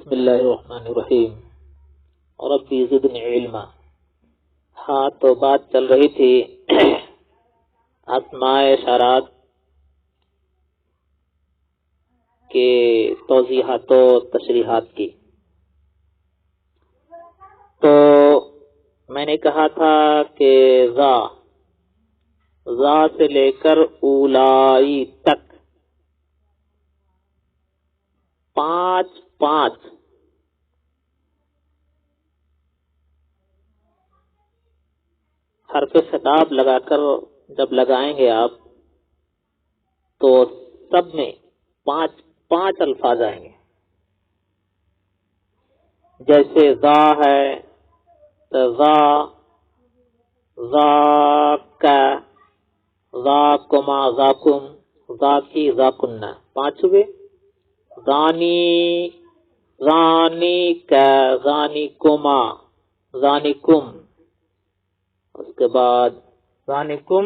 بسم اللہ الرحمن الرحیم ربی زدنی علما۔ ہاں تو بات چل رہی تھی اسماء اشارات کے توضیحات و تشریحات کی۔ تو میں نے کہا تھا کہ ذا سے لے کر اولائی تک پانچ حرف خطاب لگا کر جب لگائیں گے آپ تو سب میں پانچ الفاظ آئیں گے۔ جیسے ذا ہے تو ذاک، ذاکما، ذاکم، ذاکی، ذاکنہ، پانچ ہوئے۔ ذانی، ذانیک، ذانیکما، ذانیکم، اس کے بعد ذانکم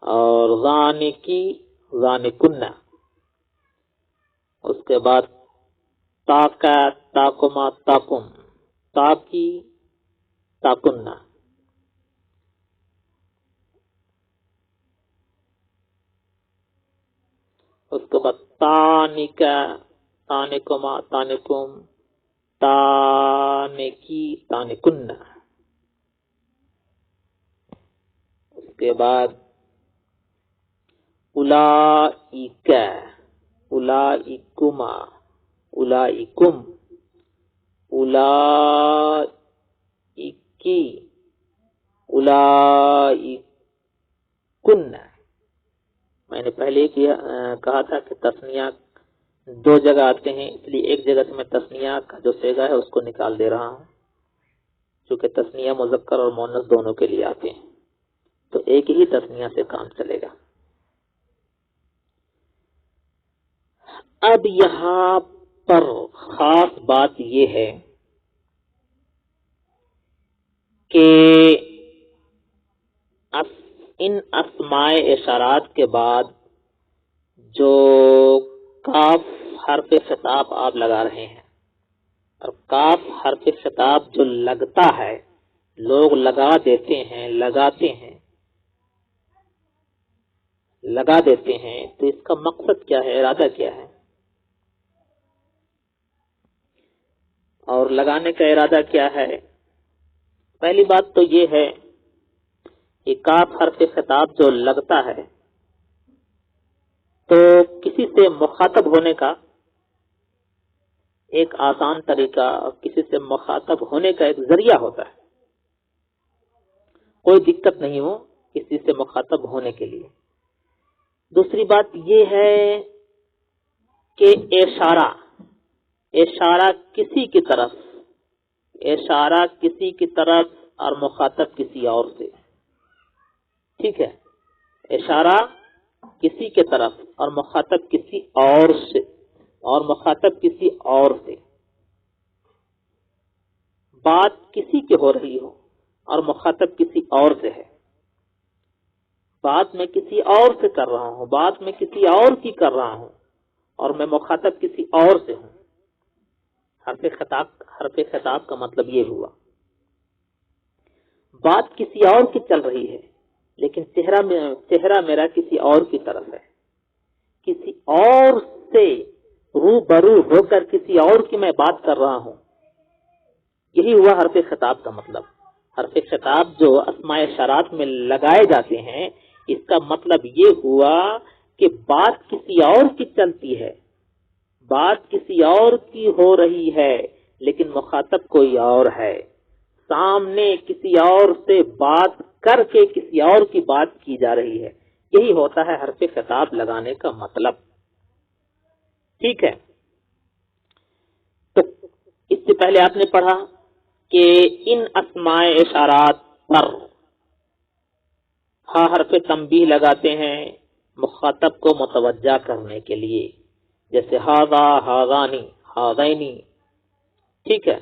اور ذانکی، ذانکنہ، اس کے بعد تاکا، تاکما، تاکم، تاکی، تاکنہ۔ اس کے بعد تانکا، تانکما، تانکم، تانکی، تانکنہ۔ اس کے بعد اولائک، اولائکما، اولائکم، اولائکی، اولائکنہ۔ میں نے پہلے کہا تھا کہ تثنیہ دو جگہ آتے ہیں، اس لیے ایک جگہ سے میں تثنیہ کا جو صیغہ ہے اس کو نکال دے رہا ہوں، چونکہ تثنیہ مذکر اور مؤنث دونوں کے لیے آتے ہیں، تو ایک ہی تثنیہ سے کام چلے گا۔ اب یہاں پر خاص بات یہ ہے کہ ان اسماء اشارات کے بعد جو کاف حرف خطاب آپ لگا رہے ہیں، اور کاف حرف خطاب جو لگتا ہے، لوگ لگا دیتے ہیں، لگاتے ہیں، تو اس کا مقصد کیا ہے، ارادہ کیا ہے؟ اور لگانے کا ارادہ کیا ہے؟ پہلی بات تو یہ ہے کہ کاف حرف خطاب جو لگتا ہے تو کسی سے مخاطب ہونے کا ایک آسان طریقہ، کسی سے مخاطب ہونے کا ایک ذریعہ ہوتا ہے، کوئی دقت نہیں ہو کسی سے مخاطب ہونے کے لیے۔ دوسری بات یہ ہے کہ اشارہ کسی کی طرف اور مخاطب کسی اور سے، ٹھیک ہے؟ اشارہ کسی کے طرف اور مخاطب کسی اور سے، بات کسی کی ہو رہی ہو اور مخاطب کسی اور سے ہے، بات میں کسی اور سے کر رہا ہوں، بات میں کسی اور کی کر رہا ہوں اور میں مخاطب کسی اور سے ہوں۔ حرف خطاب کا مطلب یہ ہوا، بات کسی اور کی چل رہی ہے لیکن چہرہ میرا کسی اور کی طرف ہے، کسی اور سے روبرو ہو کر کسی اور کی میں بات کر رہا ہوں، یہی ہوا حرف خطاب کا مطلب۔ حرف خطاب جو اسماء اشارات میں لگائے جاتے ہیں، اس کا مطلب یہ ہوا کہ بات کسی اور کی چلتی ہے، بات کسی اور کی ہو رہی ہے لیکن مخاطب کوئی اور ہے، سامنے کسی اور سے بات کر کے کسی اور کی بات کی جا رہی ہے، یہی ہوتا ہے حرف خطاب لگانے کا مطلب، ٹھیک ہے؟ تو اس سے پہلے آپ نے پڑھا کہ ان اسماء اشارات پر ہا حرف تنبیہ لگاتے ہیں مخاطب کو متوجہ کرنے کے لیے، جیسے ہاذا، ہاذانی، ہاذینی، ٹھیک ہے؟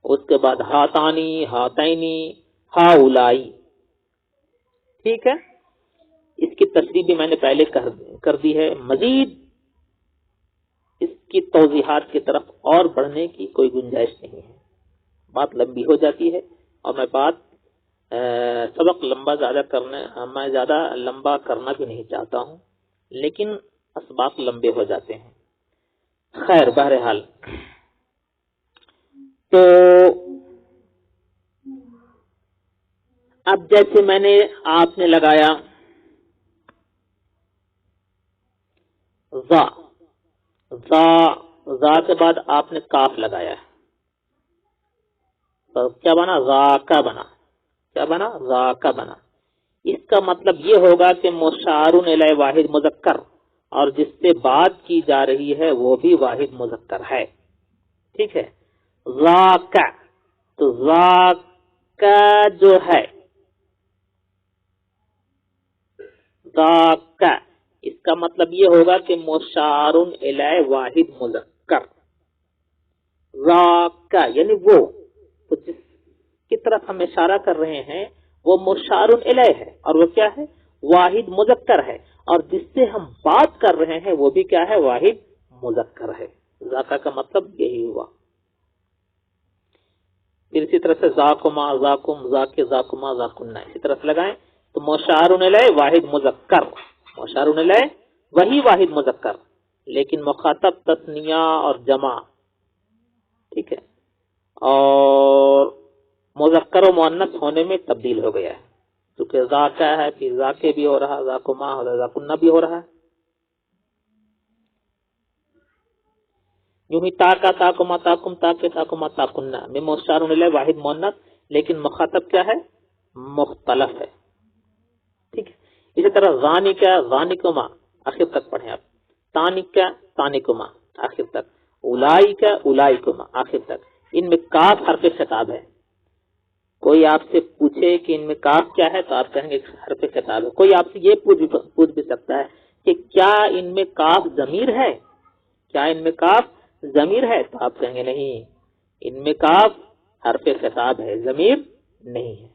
اس کے بعد ہاتانی، ہاتینی، ہاؤلائی، ٹھیک ہے؟ اس کی تشریح بھی میں نے پہلے کر دی ہے۔ مزید اس کی توضیحات کی طرف اور بڑھنے کی کوئی گنجائش نہیں ہے. بات لمبی ہو جاتی ہے اور میں سبق میں زیادہ لمبا کرنا بھی نہیں چاہتا ہوں، لیکن اسباق لمبے ہو جاتے ہیں. خیر، بہرحال تو اب جیسے میں نے آپ نے لگایا ذا کے بعد آپ نے کاف لگایا، تو کیا بنا؟ ذاکا بنا. کیا بنا؟ ذاکا بنا. اس کا مطلب یہ ہوگا کہ مشار الیہ واحد مذکر، اور جس سے بات کی جا رہی ہے وہ بھی واحد مذکر ہے. ٹھیک ہے. ذاکا، تو ذاکا جو ہے، ذاکا اس کا مطلب یہ ہوگا کہ مشار الیہ واحد مذکر. ذاکا یعنی وہ، تو جس کی طرف ہم اشارہ کر رہے ہیں وہ مشار الیہ ہے، اور وہ کیا ہے؟ واحد مذکر ہے، اور جس سے ہم بات کر رہے ہیں وہ بھی کیا ہے؟ واحد مذکر ہے. ذاکا کا مطلب یہی ہوا. پھر اسی طرح سے ذاکما، ذاکم، ذاک، ذاکما، ذاکنا، اسی طرح سے لگائیں تو مشار الیہ واحد مذکر. مشار الیہ وہی واحد مذکر، لیکن مخاطب تثنیہ اور جمع. ٹھیک ہے. اور مذکر و مؤنث ہونے میں تبدیل ہو گیا ہے، کیونکہ ذاکا ہے، پھر ذاکے بھی ہو رہا، ذاکما ہو رہا، ذاکنا بھی ہو رہا ہے. یوں ہی تاکا، تاکما، تاکم، تاکے، تاکما، تاکنا میں مشار الیہ واحد مؤنث، لیکن مخاطب کیا ہے؟ مختلف ہے. ٹھیک ہے. اسی طرح ذانکا، ذانکما آخر تک پڑھیں آپ. تانکا، تانکما آخر تک. اولائکا، اولائکما آخر تک. ان میں کاف حرف خطاب ہے. کوئی آپ سے پوچھے کہ ان میں کاف کیا ہے تو آپ کہیں گے حرف خطاب ہے. کوئی آپ سے یہ پوچھ بھی سکتا ہے کہ کیا ان میں کاف ضمیر ہے؟ کیا ان میں کاف ضمیر ہے؟ تو آپ کہیں گے نہیں، ان میں کاف حرف خطاب ہے، ضمیر نہیں ہے.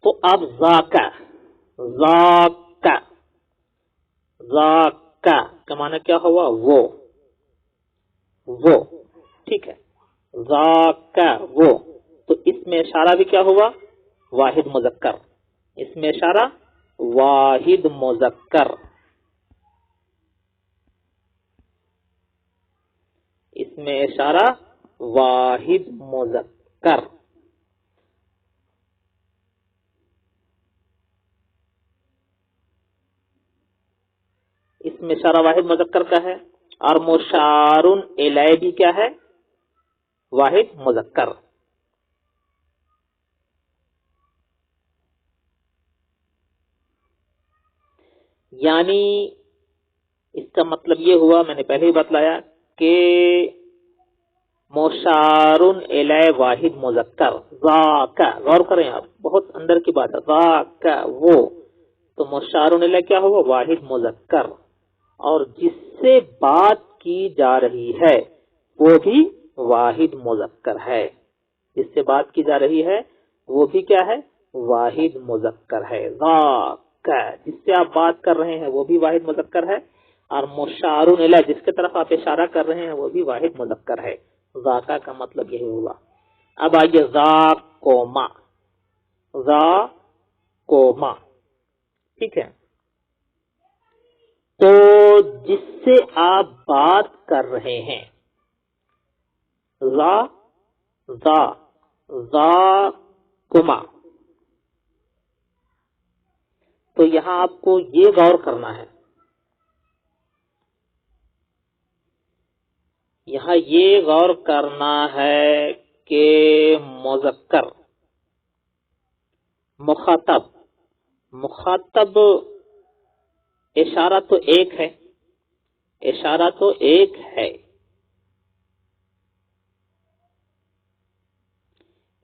تو اب ذاکا، ذاکا، ذاکا کا معنی کیا ہوا؟ وہ. ٹھیک ہے. ذاکا وہ، تو اس میں اشارہ بھی کیا ہوا؟ واحد مذکر. اس میں اشارہ واحد مذکر. اس میں اشارہ واحد مذکر. اس میں اشارہ واحد مذکر کا ہے، اور مشار الیہ بھی کیا ہے؟ واحد مذکر. یعنی اس کا مطلب یہ ہوا، میں نے پہلے ہی بتلایا کہ مشار الیہ واحد مذکر. ذاکا، غور کریں آپ، بہت اندر کی بات ہے. ذاکا وہ، تو مشار الیہ کیا ہوا؟ واحد مذکر، اور جس سے بات کی جا رہی ہے وہ بھی واحد مذکر ہے. جس سے بات کی جا رہی ہے وہ بھی کیا ہے؟ واحد مذکر ہے. ذاکا جس سے آپ بات کر رہے ہیں وہ بھی واحد مذکر ہے، اور مشار الیہ جس کی طرف آپ اشارہ کر رہے ہیں وہ بھی واحد مذکر ہے. ذاکا کا مطلب یہی ہوا. اب آئیے ذاکما، ذاکما. ٹھیک ہے. تو جس سے آپ بات کر رہے ہیں، ذاکما، تو یہاں آپ کو یہ غور کرنا ہے، یہاں یہ غور کرنا ہے کہ مذکر، مخاطب اشارہ تو ایک ہے، اشارہ تو ایک ہے،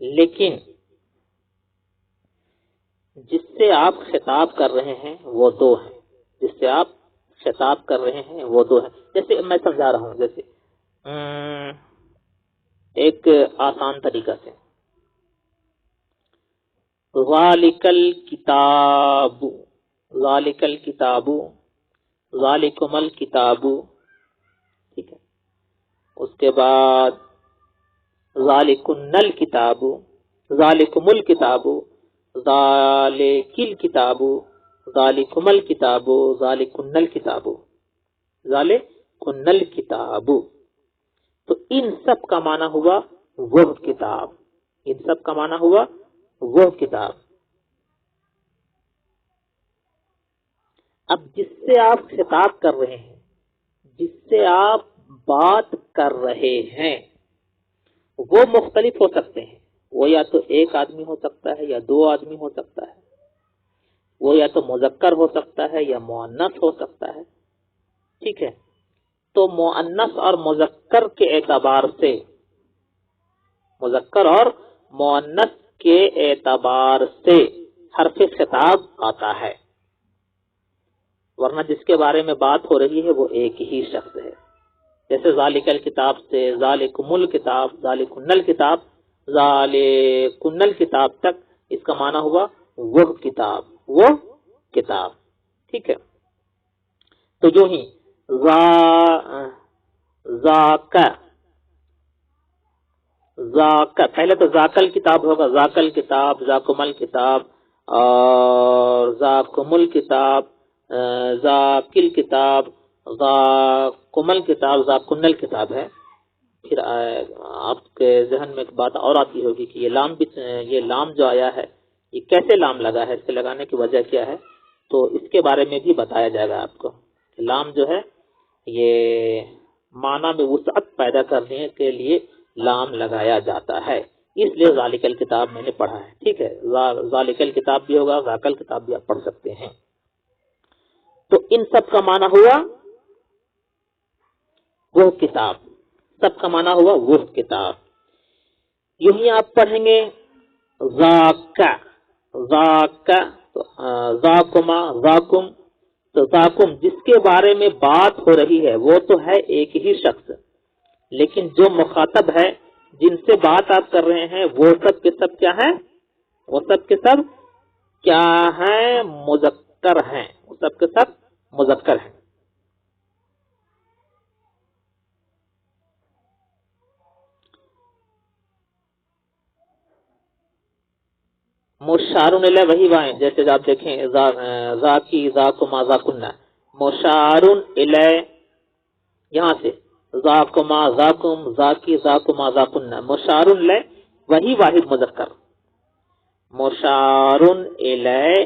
لیکن جس سے آپ خطاب کر رہے ہیں وہ دو ہیں. جس سے آپ خطاب کر رہے ہیں وہ دو ہیں. جیسے میں سمجھا رہا ہوں، جیسے ایک آسان طریقہ سے ذالکل کتاب، ذالکل کتاب، ذالکم الکتاب، ٹھیک ہے. اس کے بعد ذالکن الکتاب، ذالکم الکتاب، ذالکل کتاب، ذالکم الکتاب، ذالکن الکتاب، ذالکن الکتاب. تو ان سب کا معنی ہوا وہ کتاب، ان سب کا معنی ہوا وہ کتاب. اب جس سے آپ خطاب کر رہے ہیں، جس سے آپ بات کر رہے ہیں، وہ مختلف ہو سکتے ہیں. وہ یا تو ایک آدمی ہو سکتا ہے یا دو آدمی ہو سکتا ہے، وہ یا تو مذکر ہو سکتا ہے یا مؤنث ہو سکتا ہے. ٹھیک ہے. تو مؤنث اور مذکر کے اعتبار سے، مذکر اور مؤنث کے اعتبار سے حرف خطاب آتا ہے، ورنہ جس کے بارے میں بات ہو رہی ہے وہ ایک ہی شخص ہے. جیسے ذالک الکتاب سے ذالکم الکتاب، ذالکن الکتاب، ذالکن الکتاب تک اس کا معنی ہوا وہ کتاب، وہ کتاب. ٹھیک ہے. تو جو ہی ذاک، ذاک پہلے تو ذاکل کتاب ہوگا، ذاکل کتاب، ذاکم الکتاب، اور ذاکم الکتاب، ذاکل کتاب، ذاکم الکتاب، ذاکن الکتاب ہے. پھر آپ کے ذہن میں ایک بات اور آتی ہوگی کہ یہ لام جو آیا ہے یہ کیسے لام لگا ہے، اس کے لگانے کی وجہ کیا ہے. تو اس کے بارے میں بھی بتایا جائے گا آپ کو. لام جو ہے یہ معنی میں وسعت پیدا کرنے کے لیے لام لگایا جاتا ہے، اس لیے ذالک الکتاب میں نے پڑھا ہے. ٹھیک ہے. ذالک الکتاب بھی ہوگا، ذاکل کتاب بھی آپ پڑھ سکتے ہیں. تو ان سب کا معنی ہوا وہ کتاب، سب کا معنی ہوا وہ کتاب. یوں ہی آپ پڑھیں گے ذاک، ذاک، ذاکما، ذاکم. تو ذاکم جس کے بارے میں بات ہو رہی ہے وہ تو ہے ایک ہی شخص، لیکن جو مخاطب ہے، جن سے بات آپ کر رہے ہیں، وہ سب کے سب کیا ہیں؟ وہ سب کے سب کیا ہیں؟ مذکر ہیں. وہ سب کے سب مذکر ہیں. مشارون الیہ وہی وائیں، جیسے آپ دیکھیں ذاکی، ذاکما، ذاکنا. مشارون الیہ یہاں سے ذاکما، ذاکم، ذاکی، ذاکما، ذاکنا. مشارون الیہ وہی واحد مذکر. مشارون الیہ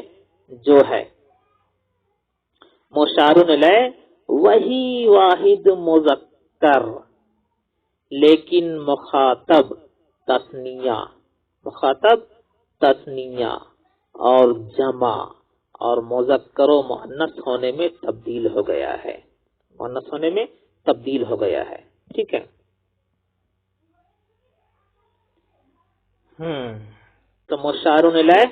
جو ہے، مشارون الیہ وہی واحد مذکر، لیکن مخاطب تثنیہ، مخاطب تثنیہ اور جمع اور مذکر و مؤنث ہونے میں تبدیل ہو گیا ہے، مؤنث ہونے میں تبدیل ہو گیا ہے. ٹھیک ہے. تو مشارون الیہ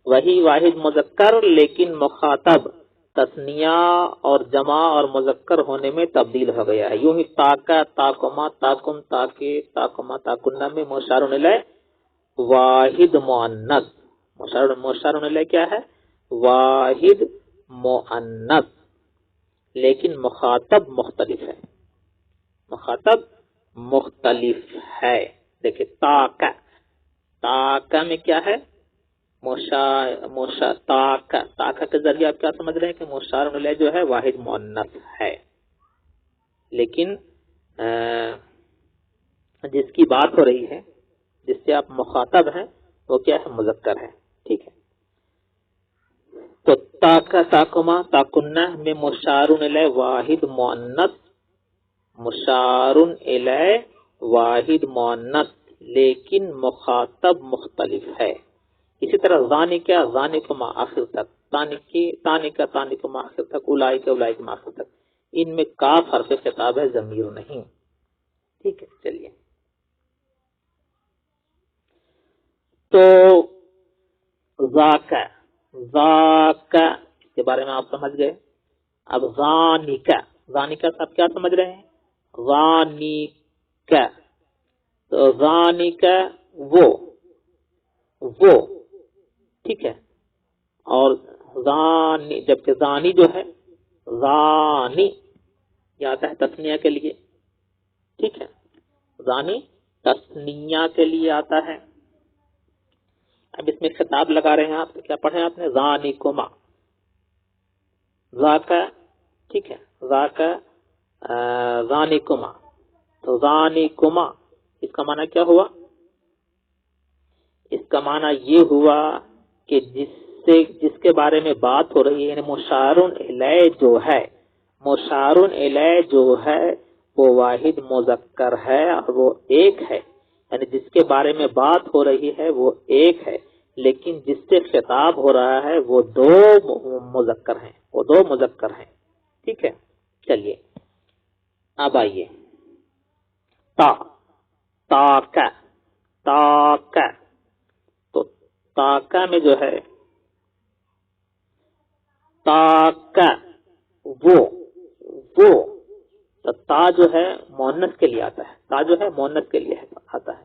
وہی واحد مذکر، لیکن مخاطب تثنیہ اور جمع اور مذکر ہونے میں تبدیل ہو گیا ہے. یوں ہی تاکا، تاکما، تاکم، تاکے، تاکما، تاکنہ میں مشارون الیہ واحد مؤنث. مشارون الیہ کیا ہے؟ واحد مؤنث، لیکن مخاطب مختلف ہے، مخاطب مختلف ہے. دیکھیں تاکا، تاکا میں کیا ہے؟ تاکا کے ذریعے آپ کیا سمجھ رہے ہیں کہ مشارون الیہ جو ہے واحد مؤنث ہے، لیکن جس کی بات ہو رہی ہے، جس سے آپ مخاطب ہیں، وہ کیا ہے؟ مذکر ہے. ٹھیک ہے. تو تاکا، تاکما، تاکنہ میں مشارون الیہ واحد مؤنث، مشارون الیہ واحد مؤنث لیکن مخاطب مختلف ہے. اسی طرح ذانکا، ذانکما آخر تک، تانکا، تانکما آخر تک، اولئکا، اولئکما آخر تک، ان میں کاف حرف خطاب ہے، ضمیر نہیں. ٹھیک ہے. چلیے. تو ذاک، ذاک اس کے بارے میں آپ سمجھ گئے. اب ذانکا، ذانکا سب کیا سمجھ رہے ہیں؟ ذانکا. تو ذانکا وہ، ٹھیک ہے. اور زانی، جبکہ زانی جو ہے زانی یہ آتا ہے تسنیہ کے لیے. ٹھیک ہے، زانی تسنیہ کے لیے آتا ہے. اب اس میں خطاب لگا رہے ہیں آپ، کیا پڑھیں آپ نے؟ زانی کما ذاکا. ٹھیک ہے، ذاکا زانی کما. تو زانی کما اس کا معنی کیا ہوا؟ اس کا معنی یہ ہوا کہ جس کے بارے میں بات ہو رہی ہے، یعنی مشارن الیہ جو ہے، مشارن الیہ جو ہے وہ واحد مذکر ہے اور وہ ایک ہے. یعنی جس کے بارے میں بات ہو رہی ہے وہ ایک ہے، لیکن جس سے خطاب ہو رہا ہے وہ دو مذکر ہیں، وہ دو مذکر ہیں. ٹھیک ہے، چلیے اب آئیے تا. تاکا، تاکا. تو تاکا میں جو ہے تاکا وہ تو تا جو ہے مؤنث کے لیے آتا ہے، تا جو ہے مؤنث کے لیے آتا ہے.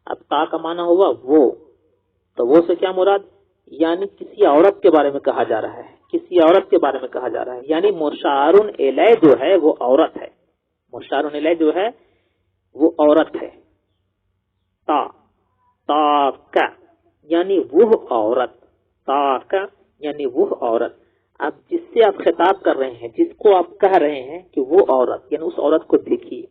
اب تا کا معنی ہوا وہ، تو وہ سے کیا مراد؟ یعنی کسی عورت کے بارے میں کہا جا رہا ہے، کسی عورت کے بارے میں کہا جا رہا ہے. یعنی مشارن الیہ جو ہے وہ عورت ہے، مشارن الیہ جو ہے وہ عورت ہے. تا تاکا یعنی وہ عورت، تاکا یعنی وہ عورت. اب جس سے آپ خطاب کر رہے ہیں، جس کو آپ کہہ رہے ہیں کہ وہ عورت، یعنی اس عورت کو دیکھیے.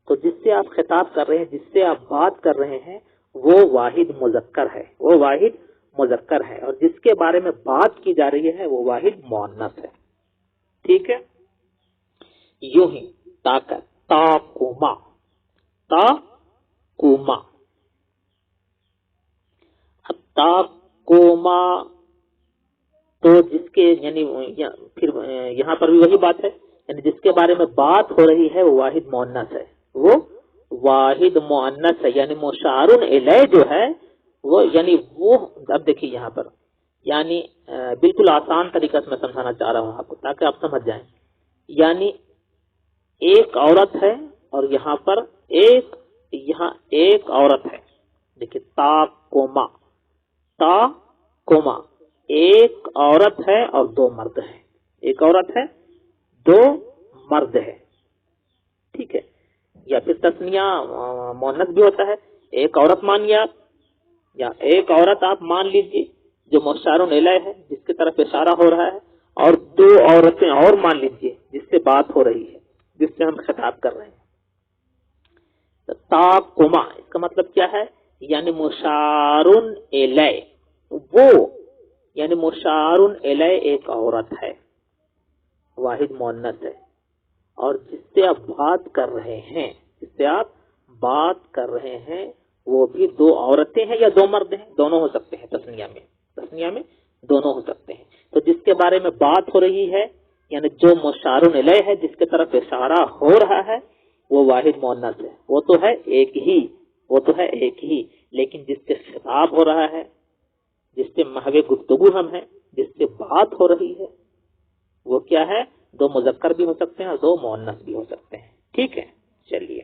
تو جس سے آپ خطاب کر رہے ہیں، جس سے آپ بات کر رہے ہیں وہ واحد مذکر ہے، وہ واحد مذکر ہے. اور جس کے بارے میں بات کی جا رہی ہے وہ واحد مؤنث ہے. ٹھیک ہے، یوں ہی تاکا تاکوما، تاکوما. اب تاکوما تو جس کے یعنی پھر یہاں پر بھی وہی بات ہے، یعنی جس کے بارے میں بات ہو رہی ہے وہ واحد مؤنث ہے، وہ واحد مؤنث ہے. یعنی مشارن الیہ جو ہے وہ، یعنی وہ، اب دیکھیے یہاں پر یعنی بالکل آسان طریقہ سے میں سمجھانا چاہ رہا ہوں آپ کو تاکہ آپ سمجھ جائیں. یعنی ایک عورت ہے اور یہاں پر یہاں ایک عورت ہے. دیکھیے تا کوما، تا کوما، ایک عورت ہے اور دو مرد ہیں، ایک عورت ہے دو مرد ہے. ٹھیک ہے، یا پھر تسنیہ مؤنث بھی ہوتا ہے. ایک عورت مانیے آپ، یا ایک عورت آپ مان لیجیے جو مشارن الیہ ہے، جس کی طرف اشارہ ہو رہا ہے، اور دو عورتیں اور مان لیجیے جس سے بات ہو رہی ہے، جس سے ہم خطاب کر رہے ہیں. تاکما اس کا مطلب کیا ہے؟ یعنی مشارن الیہ وہ، یعنی مشارن الیہ ایک عورت ہے، واحد مؤنث ہے. اور جس سے آپ بات کر رہے ہیں، جس سے آپ بات کر رہے ہیں وہ بھی دو عورتیں ہیں یا دو مرد ہیں، دونوں ہو سکتے ہیں. تسنیہ میں دونوں ہو سکتے ہیں. تو جس کے بارے میں بات ہو رہی ہے، یعنی جو مشارن الیہ ہے، جس کے طرف اشارہ ہو رہا ہے وہ واحد مؤنث ہے. وہ تو ہے ایک ہی، لیکن جس سے خطاب ہو رہا ہے، جس سے محو گفتگو ہم ہیں، جس سے بات ہو رہی ہے، وہ کیا ہے؟ دو مذکر بھی ہو سکتے ہیں اور دو مؤنث بھی ہو سکتے ہیں. ٹھیک ہے، چلیے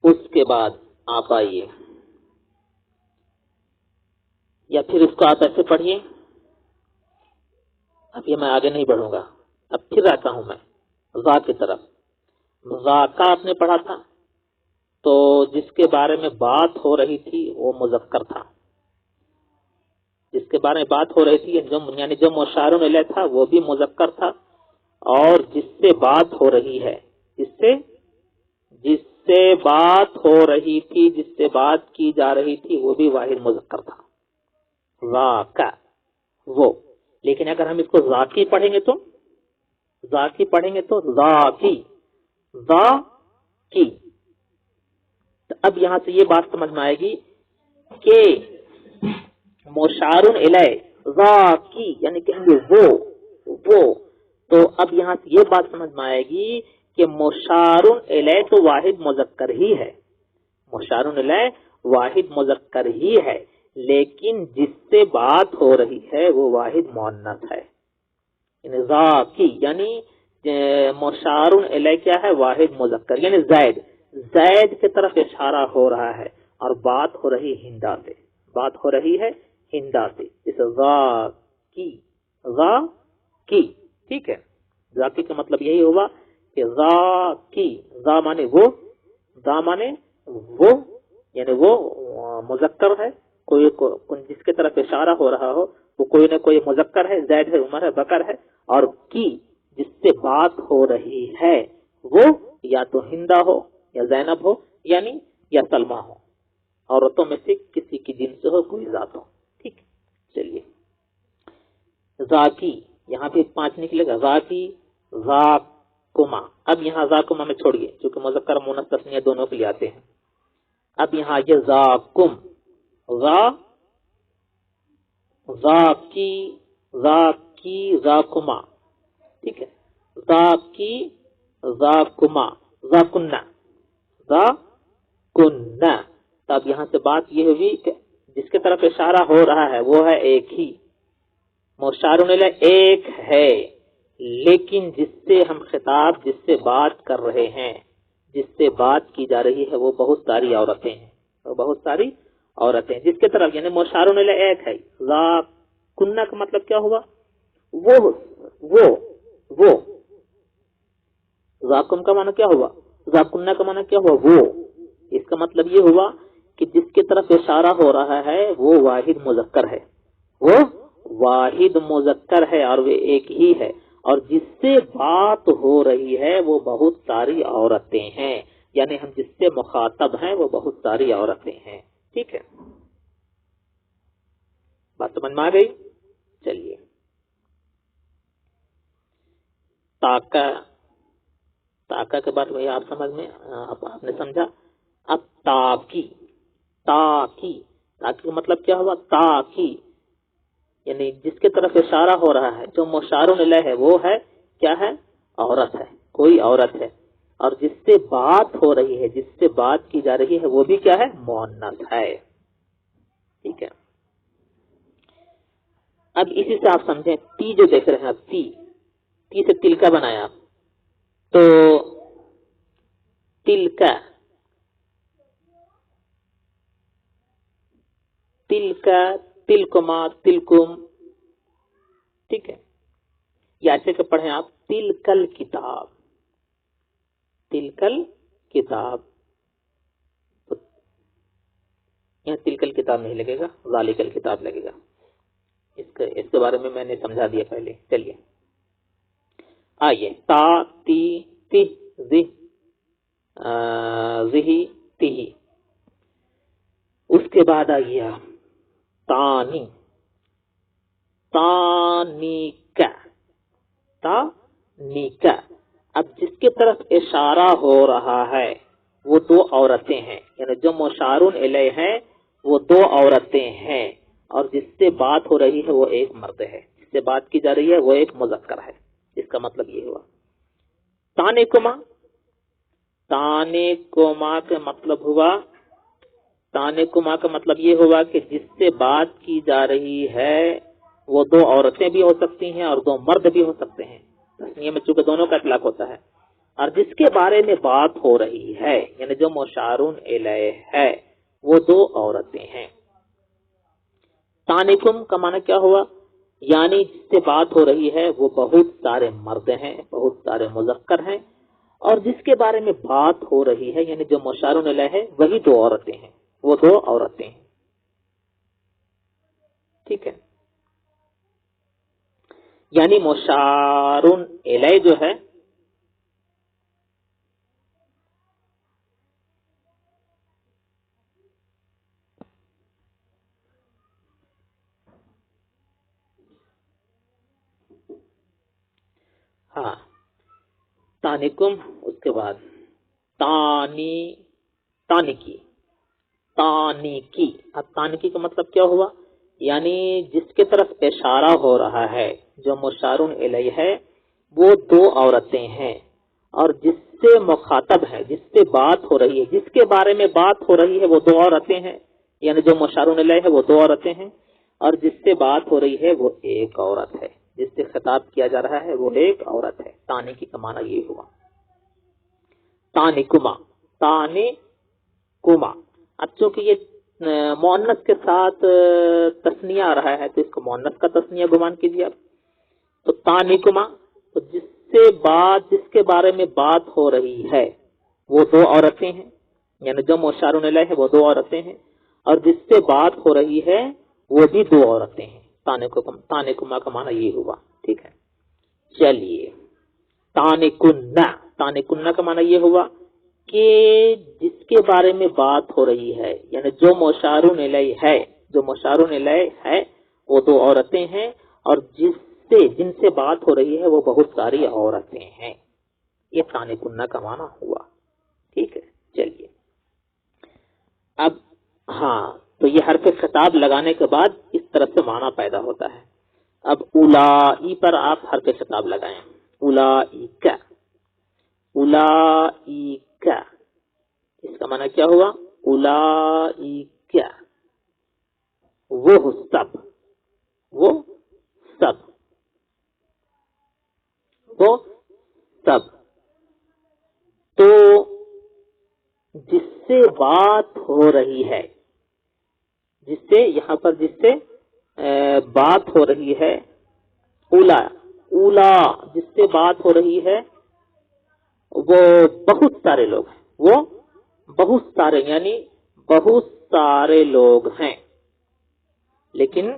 اس کے بعد آپ آئیے، یا پھر اس کو آپ ایسے پڑھیے. اب یہ میں آگے نہیں بڑھوں گا، اب پھر آتا ہوں میں ذا کی طرف. ذا کا آپ نے پڑھا تھا، تو جس کے بارے میں بات ہو رہی تھی وہ مذکر تھا. جس کے بارے میں بات ہو رہی تھی یعنی جو مشارن الیہ تھا وہ بھی مذکر تھا، اور جس سے بات ہو رہی ہے، جس سے بات ہو رہی تھی، جس سے بات کی جا رہی تھی وہ بھی واحد مذکر تھا. ذاکا وہ. لیکن اگر ہم اس کو ذاکی پڑھیں گے تو ذاکی، ذاکی. اب یہاں سے یہ بات سمجھ میں آئے گی کہ مشارن الیہ ذاکی یعنی کہیں گے وہ. تو اب یہاں سے یہ بات سمجھ میں آئے گی کہ مشارن الیہ تو واحد مذکر ہی ہے، مشارن الیہ واحد مذکر ہی ہے، لیکن جس سے بات ہو رہی ہے وہ واحد مؤنث ہے. یعنی ذاکی یعنی مشارن الیہ کیا ہے؟ واحد مذکر. یعنی زید کی طرف اشارہ ہو رہا ہے، اور بات ہو رہی ہندا سے، بات ہو رہی ہے ہندا سے، اس ذا کی، ٹھیک ہے. ذا کی کا مطلب یہی ہوگا کہ ذا کی، ذا مانے وہ، ذا مانے وہ، یعنی وہ مذکر ہے، کوئی جس کے طرف اشارہ ہو رہا ہو وہ کوئی نہ کوئی مذکر ہے، زید ہے، عمر ہے، بکر ہے، اور کی جس سے بات ہو رہی ہے وہ یا تو ہندا ہو یا زینب ہو، یعنی یا سلمہ ہو، عورتوں میں سے کسی کی جن سے ہو، کوئی ذات ہو. ٹھیک. چلیے ذاکی، یہاں پہ 5 نکلے گا، ذاکی، ذاکما. اب یہاں ذاکما میں چھوڑیے چونکہ مذکر مؤنث تثنیہ دونوں کے لیے آتے ہیں. اب یہاں یہ ذاکم، ذاکی، ذاکی، ذاکما، ٹھیک ہے. ذاکی، ذاکما، ذاکنہ، ذاکنہ. تب یہاں سے بات یہ ہوئی کہ جس کے طرف اشارہ ہو رہا ہے وہ ہے ایک ہی، مشار الیہ ایک ہے، لیکن جس سے ہم خطاب، جس سے بات کر رہے ہیں، جس سے بات کی جا رہی ہے وہ بہت ساری عورتیں ہیں، وہ بہت ساری عورتیں. جس کے طرف یعنی مشار الیہ ایک ہے. ذاکنہ کا مطلب کیا ہوا؟ وہ. ذاکم کا معنی کیا ہوا؟ ذاکنہ کا معنی کیا ہوا؟ وہ. اس کا مطلب یہ ہوا کہ جس کی طرف اشارہ ہو رہا ہے وہ واحد مذکر ہے، وہ واحد مذکر ہے اور وہ ایک ہی ہے، اور جس سے بات ہو رہی ہے وہ بہت ساری عورتیں ہیں، یعنی ہم جس سے مخاطب ہیں وہ بہت ساری عورتیں ہیں. ٹھیک ہے، بات سمجھ میں آ گئی؟ چلیے تاکہ کے بعد وہی آپ سمجھ میں آپ نے سمجھا. اب تاکی کا مطلب کیا ہوا؟ تاکی یعنی جس کے طرف اشارہ ہو رہا ہے، جو مشار الیہ ہے وہ ہے کیا ہے؟ عورت ہے، کوئی عورت ہے، اور جس سے بات ہو رہی ہے، جس سے بات کی جا رہی ہے وہ بھی کیا ہے؟ مؤنث ہے. ٹھیک ہے. اب اسی سے آپ سمجھیں تی جو دیکھ رہے ہیں، اب تی سے تل کا بنایا، تو تل کا تلکما، تلکم، ٹھیک ہے. یا ایسے کہ پڑھیں آپ تلکل کتاب، تلکل کتاب. یہاں تلکل کتاب نہیں لگے گا، ذالکل کتاب لگے گا. اس کے بارے میں میں نے سمجھا دیا پہلے. چلیے آئیے تا تی تی ذہی تہی. اس کے بعد آئیے تانی، تانیکا، تانیکا. اب جس کی طرف اشارہ ہو رہا ہے وہ 2 عورتیں ہیں، یعنی جو مشارون الیہ ہیں وہ 2 عورتیں ہیں، اور جس سے بات ہو رہی ہے وہ ایک مرد ہے، جس سے بات کی جا رہی ہے وہ ایک مذکر ہے. اس کا مطلب یہ ہوا. تانیکما، تانیکما کا مطلب ہوا، تانیکما کا مطلب یہ ہوا کہ جس سے بات کی جا رہی ہے وہ 2 عورتیں بھی ہو سکتی ہیں اور 2 مرد بھی ہو سکتے ہیں. تسنیہ میں چونکہ دونوں کا اطلاق ہوتا ہے. اور جس کے بارے میں بات ہو رہی ہے یعنی جو مشارون الیہ ہے وہ 2 عورتیں ہیں. تانیکم کا معنی کیا ہوا؟ یعنی جس سے بات ہو رہی ہے وہ بہت سارے مرد ہیں، بہت سارے مذکر ہیں، اور جس کے بارے میں بات ہو رہی ہے یعنی جو مشارون الیہ ہے وہی 2 عورتیں ہیں، وہ 2 عورتیں ہیں. ٹھیک ہے. یعنی مشارون الیہ جو ہے ہاں تانکم، اس کے بعد تانکی. اب تانکی کا مطلب کیا ہوا؟ یعنی جس کی طرف اشارہ ہو رہا ہے جو مشارون الیہ ہے وہ 2 عورتیں ہیں، اور جس سے مخاطب ہے، جس سے بات ہو رہی ہے، جس کے بارے میں بات ہو رہی ہے وہ 2 عورتیں ہیں، یعنی جو مشارون الیہ ہے وہ 2 عورتیں ہیں، اور جس سے بات ہو رہی ہے وہ ایک عورت ہے، جس سے خطاب کیا جا رہا ہے وہ ایک عورت ہے. تانکی کا معنی یہ ہوا. تانکما، تانکما. اب چونکہ یہ مؤنث کے ساتھ تثنیہ آ رہا ہے تو اس کو مؤنث کا تثنیہ گمان کیجیے آپ. تو تانکما، تو جس کے بارے میں بات ہو رہی ہے وہ دو عورتیں ہیں، یعنی جو مشار الیہ ہے وہ دو عورتیں ہیں، اور جس سے بات ہو رہی ہے وہ بھی دو عورتیں ہیں. تانکما کا معنی یہ ہوا. ٹھیک ہے، چلیے. تانکنہ کا معنی یہ ہوا کہ جس کے بارے میں بات ہو رہی ہے، یعنی جو مشار الیہ ہے وہ دو عورتیں ہیں، اور جن سے بات ہو رہی ہے وہ بہت ساری عورتیں ہیں. یہ تانکنہ کا معنی ہوا. ٹھیک ہے، چلیے. اب ہاں، تو یہ حرف خطاب لگانے کے بعد اس طرح سے معنی پیدا ہوتا ہے. اب اولائی پر آپ حرف خطاب لگائیں. اولائک، اولائک، اس کا معنی کیا ہوا؟ اولائک، وہ سب، وہ سب، وہ سب. تو جس سے بات ہو رہی ہے، جس سے یہاں پر جس سے بات ہو رہی ہے، اولا، اولا جس سے بات ہو رہی ہے وہ بہت سارے لوگ ہیں. وہ بہت سارے یعنی بہت سارے لوگ ہیں، لیکن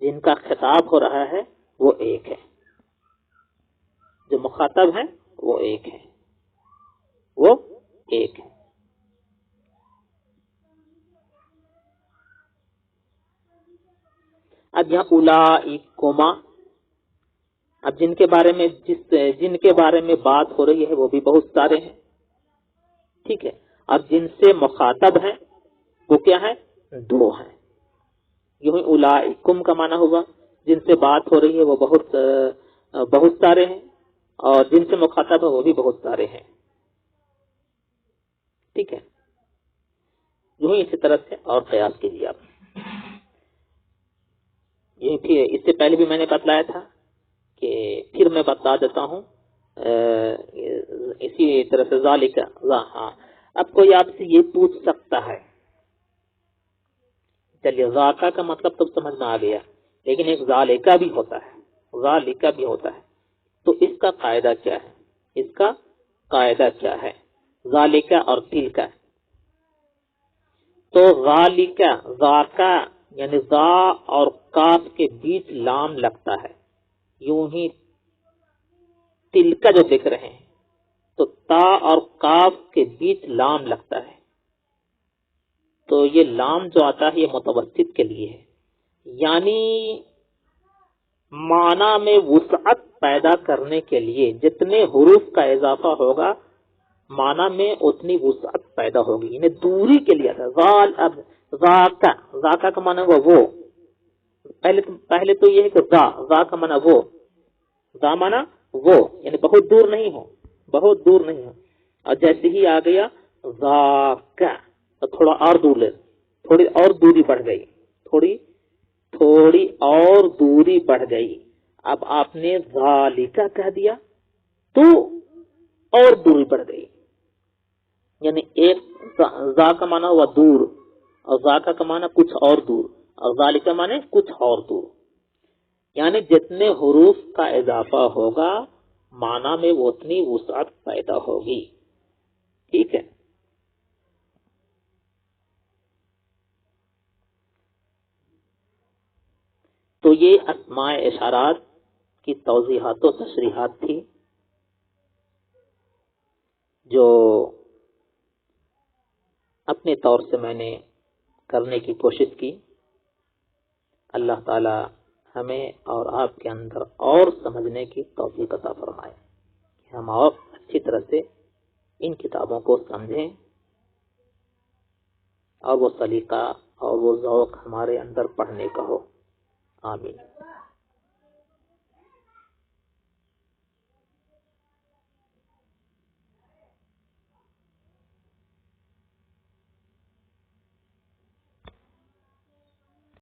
جن کا خطاب ہو رہا ہے وہ ایک ہے. جو مخاطب ہے وہ ایک ہے، وہ ایک ہے. اب یہاں اولائکما، اب جن کے بارے میں بات ہو رہی ہے وہ بھی بہت سارے ہیں. ٹھیک ہے، اب جن سے مخاطب ہیں وہ کیا ہے؟ دو ہیں. یوں ہی اولائکم کا معنی ہوگا جن سے بات ہو رہی ہے وہ بہت سارے ہیں، اور جن سے مخاطب ہے وہ بھی بہت سارے ہیں. ٹھیک ہے، یوں ہی اسی طرح سے اور قیاس کیجیے آپ. اس سے پہلے بھی میں نے بتلایا تھا کہ پھر میں بتا دیتا ہوں اسی طرح سے ذالک. ہاں، اب کوئی آپ سے یہ پوچھ سکتا ہے، چلیے ذاکا کا مطلب تو سمجھ میں آ گیا، لیکن ایک ذالکا بھی ہوتا ہے، ذالکا بھی ہوتا ہے. تو اس کا قاعدہ کیا ہے؟ اس کا قاعدہ کیا ہے؟ ذالکا اور تلکا. تو ذالکا، ذاکا یعنی ذا اور کاف کے بیچ لام لگتا ہے. یوں ہی تلکا جو دیکھ رہے ہیں تو تا اور کاف کے بیچ لام لگتا ہے. تو یہ لام جو آتا ہے یہ متوسط کے لیے ہے، یعنی معنی میں وسعت پیدا کرنے کے لیے جتنے حروف کا اضافہ ہوگا معنی میں اتنی وسعت پیدا ہوگی، یعنی دوری کے لیے تھا. اب ذاکا، ذاکا کا معنی ہوا وہ. پہلے تو یہ ہے کہ ذا کا معنی وہ، ذا معنی وہ، یعنی بہت دور نہیں ہو، بہت دور نہیں ہو. اور جیسے ہی آ گیا ذاکا تو تھوڑا اور دور لے، تھوڑی اور دوری بڑھ گئی، تھوڑی اور دوری بڑھ گئی. اب آپ نے ذالکا کہہ دیا تو اور دوری بڑھ گئی، یعنی ایک ذا کا معنی ہوا دور، اور ذاکا کا معنی کچھ اور دور، اور ذالکا معنی کچھ اور دور. یعنی جتنے حروف کا اضافہ ہوگا معنی میں اتنی وسعت پیدا ہوگی. ٹھیک ہے، تو یہ اسماء اشارات کی توضیحات و تشریحات تھی جو اپنے طور سے میں نے کرنے کی کوشش کی. اللہ تعالی ہمیں اور آپ کے اندر اور سمجھنے کی توفیق عطا فرمائے کہ ہم اور اچھی طرح سے ان کتابوں کو سمجھیں اور وہ سلیقہ اور وہ ذوق ہمارے اندر پڑھنے کا ہو. آمین.